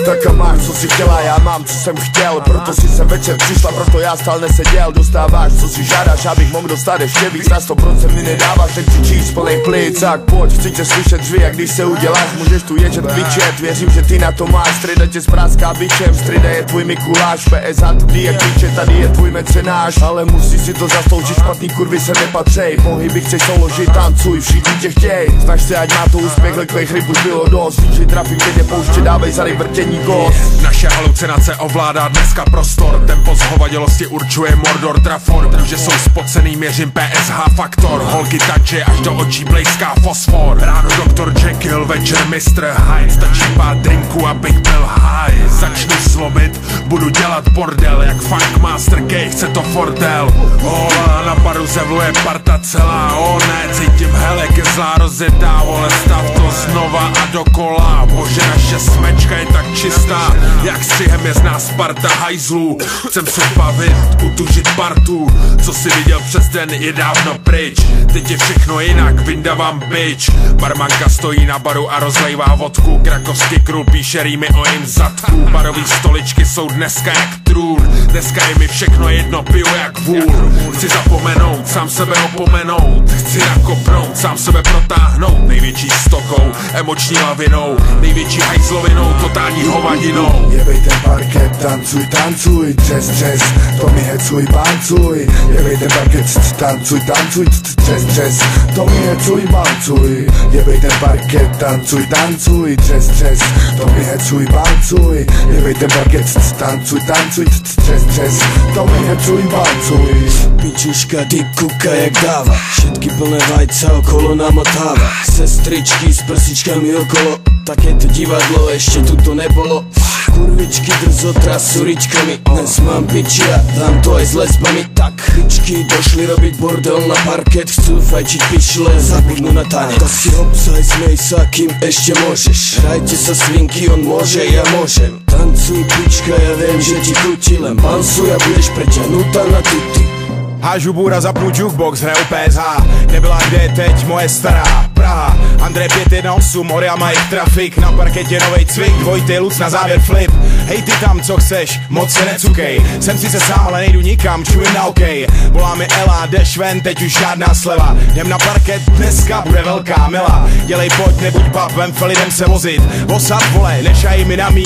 Tak a máš, co si chtěla, já mám, co jsem chtěl. Proto si sem večer přišla, proto já stál neseděl. Dostáváš, co si žádáš, abych mohl dostat ještě víc. Na 100% mi nedáváš, teď křičíš plnej plic. Tak pojď, chci tě slyšet dřví, a když se uděláš, můžeš tu ježet kvičet. Věřím, že ty na to máš, strida tě spráská bičem. Strida je tvůj Mikuláš, PSA tvrdý jak klíče, tady je tvůj mecenáš. Ale musíš si to zasloužit, špatný kurvy se nepatřej. Pohyby chceš souložit, tancuj, všichni tě chtěj. Snaž se, ať má to úspěch, lekvej chryb už bylo dost. Že trafím, keď je pouště, dávej zady vrtění ghost. Naše halucinace ovládá dneska prostor. Tempo zhovadilosti určuje Mordor Trafor. Kůže jsou spocený, měřím PSH faktor. Holky tače, až do očí blejská fosfor. Ráno Dr. Jekyll, večer Mr. Hyde. Stačí pár drinků, abych byl high. Začnu slovit, budu dělat bordel. Jak Funkmaster K, chce to fordel. Hola, na baru zevluje parta celá. O ne, cítím hele, zlá rozjedá. Vole, stav to znova a dokola. Bože, naše smečka je tak čistá, jak střihem je z nás parta hajzlů. Chcem se bavit, utužit partu. Co si viděl přes den, je dávno pryč. Teď je všechno jinak, vyndavám bitch. Barmanka stojí na baru a rozlejvá vodku. Krakovský krůl píše rýmy o jejím zadku. Barový stoličky jsou dneska jak trůn. Dneska je mi všechno jedno, piju jak vůl. Chci zapomenout, sám sebe opomenout. Chci nakopnout, sám sebe protáhnout. Největší stokou, emoční lavinou. Největší hajzlovinou, totální hovadinou. Jebej ten parket, tancuj, tancuj, třes, třes, to mi hecuj, bancuj. Jebej ten parket, tancuj, tancuj, třes, třes, to mi hecuj, bancuj. Jebej ten parket, tancuj, tancuj, třes, třes, to mi hecuj, bancuj. Jebej ten parket, tancuj, tancuj, třes, třes, to mi hecuj, bancuj. Pičuška, ty kuka jak dává, všetky plné vajca okolo namotává. Sestričky s prsičkami okolo, tak je to divadlo, ještě tu to nebolo. Kurvičky drzo trasuričkami, dnes mám piči a dám to aj s lesbami. Tak pičky došli robiť bordel na parket, chcú fajčiť pičle, zabudnú na tanec. Tak si obsaj, smej sa, kým ešte môžeš. Hrajte sa svinky, on môže, ja môžem. Tancuj pička, ja viem, že ti krúti, len bansuj a budeš preťahnutá na tuty. Hážu bůra, zapnu jukebox, hraju PSH. Kde byla, kde je teď moje stará Praha. Andrej 518, Moria má jich trafik. Na parketě novej cvik, dvojitý luc na závěr flip. Hej ty tam, co chceš, moc se necukej. Jsem si se sám, ale nejdu nikam, čujem na OK. Volá mi Ela, jdeš ven, teď už žádná sleva. Jdem na parket, dneska bude velká mela. Dělej pojď, nebuď bab, vem felidem se vozit. Osad vole, nešaj mi na mý.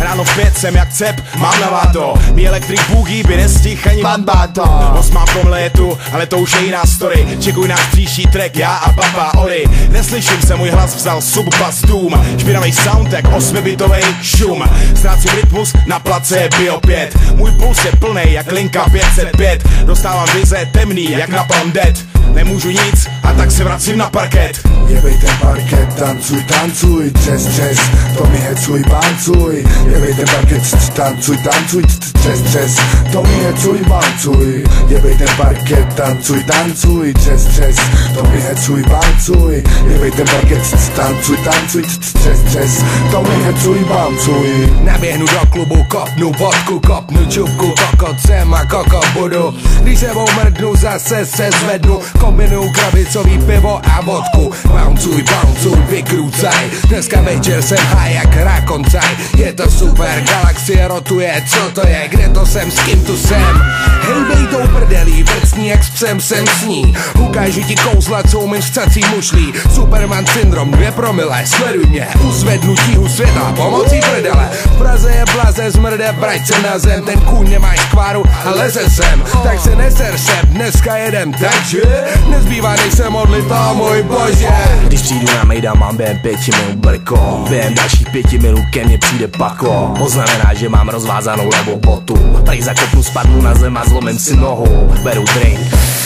Ráno v 5 jsem jak cep, mám naváto. Mí elektrik boogie by nestih ani bambáto. 8 promile je tu, ale to už je jiná story. Čekuj náš příští track, já a papa Ori. Neslyším se, můj hlas vzal subbas dům. Špinavý sound, jak 8-bitovej šum. Ztrácím rytmus, na place je bio 5. Můj puls je plnej, jak linka 505. Dostávám vize temný, jak na Palm Dead. Nemůžu nic, a tak se vracím na parket. Jebej ten parket, tancuj, tancuj, třes, třes, to mi hecuj, bancuj. Jebej ten parket, tancuj, tancuj, třes, třes, to mi hecuj, bancuj. Jebej ten parket, tancuj, tancuj, třes, třes, to mi hecuj, bancuj. Jebej ten parket, tancuj, tancuj, třes, třes, to mi hecuj, bancuj. Naběhnu do klubu, kopnu vodku, kopnu čupku, kokot jsem a kokot budu. Když sebou mrdnu, zase se zvednu, kombinuju krabicový pivo a vodku. Bouncuj, bouncuj, vykrůcaj, dneska večer jsem high jak rakoncaj. Je to super, galaxie rotuje, co to je, kde to jsem, s kým tu jsem. Hejbej tou prdelí, vrcní jak s psem jsem s ní. Ukážu ti kouzla, co umím v cací mušlí. Superman syndrom, 2 promile, sleduj mě, uzvednu tíhu světa pomocí prdele. V Praze je blaze, zmrde, vrať se na zem, ten kůň nemá škváru a leze sem. Tak se neser se, dneska jedem, takže nezbývá než se modlit, o můj bože. Když přijdu na mejdan, mám během 5 minut brko. Během dalších 5 minut ke mně přijde pako. To znamená, že mám rozvázanou levou botu. Tady zakopnu, spadnu na zem a zlomím si nohu. Beru drink,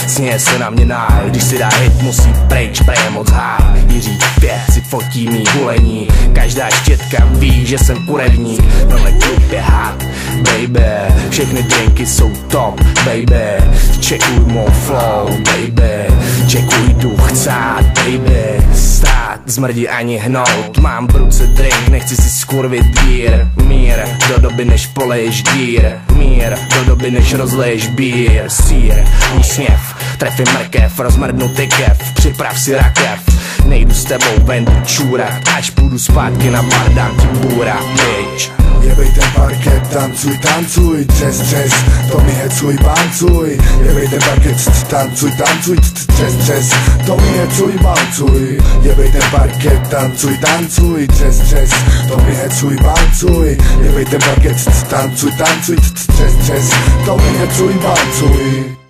směje se na mě náj. Když si dá hit, musí pryč, prej moc háj. Jiří 5 si fotí mý hulení. Každá štětka ví, že jsem kurevník. Tenhle klub je hot, baby. Všechny drinky jsou top, baby. Čekuj mou flow, baby. Čekuj duch chcát, baby. Stát, zmrdí ani hnout. Mám v ruce drink, nechci si skurvit dír. Mír, do doby než poleješ dír. Mír, do doby než rozleješ bír. Sír, úsměv, trefím mrkev, rozmrdnu ty kev. Připrav si rakev. nejdu s tebou ven čůrat, až půjdu zpátky na bar, dám ti bůra, bitch. Jebej ten parket, tancuj, tancuj, jazz, jazz, to mi hecuj, bancuj. Jebej ten parket, tancuj, tancuj, jazz, jazz, to mi hecuj, bancuj. Jebej ten parket, tancuj, tancuj, jazz, jazz, to mi hecuj, bancuj. Jebej ten parket, tancuj, tancuj, jazz, jazz, to mi hecuj, bancuj.